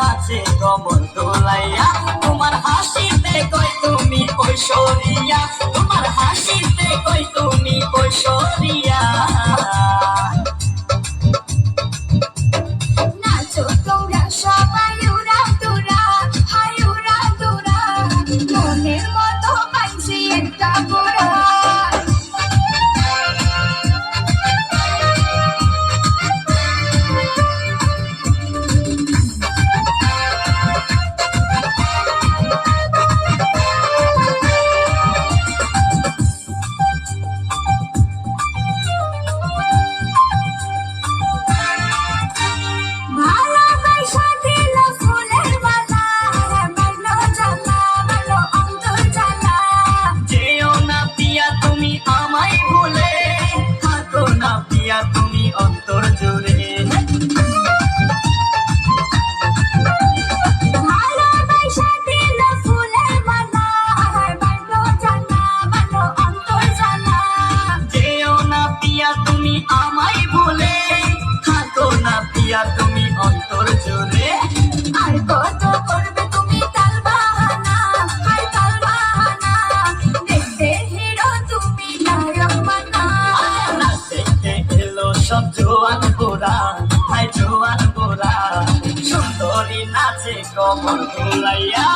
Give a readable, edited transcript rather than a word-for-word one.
নাচে কমর দোলাইয়া, তোমার হাসিতে কই তুমি ঐশ্বরিয়া, তোমার হাসিতে কই তুমি ঐশ্বরিয়া। নাচো তোমরা সবাই উড়া তোরা, হাই উড়া তোরা, মনের মতো পাইছি একটা গোড়া। ভালোবাসা দিল ফুলের মালা, মারলো জ্বালা, মারলো অন্তর জ্বালা। যেও না পিয়া তুমি আমায় ভুলে, থাকো না পিয়া তুমি অন্তর জুড়ে। ভালোবাসা দিল ফুলের মালা, মারলো জ্বালা, মারলো অন্তর জ্বালা। যেও না পিয়া তুমি আমায় ভুলে, থাকো না পিয়া তুমি অন্তর জুড়ে। আর কত করবে তুমি তাল বাহানা, হায় তাল বাহানা, দেখতে হিরো তুমি নায়ক মানা। না দেখে এলো সব জোয়ান গোরা, হাই জোয়ান গোরা, সুন্দরী নাচে কমর দোলাইয়া।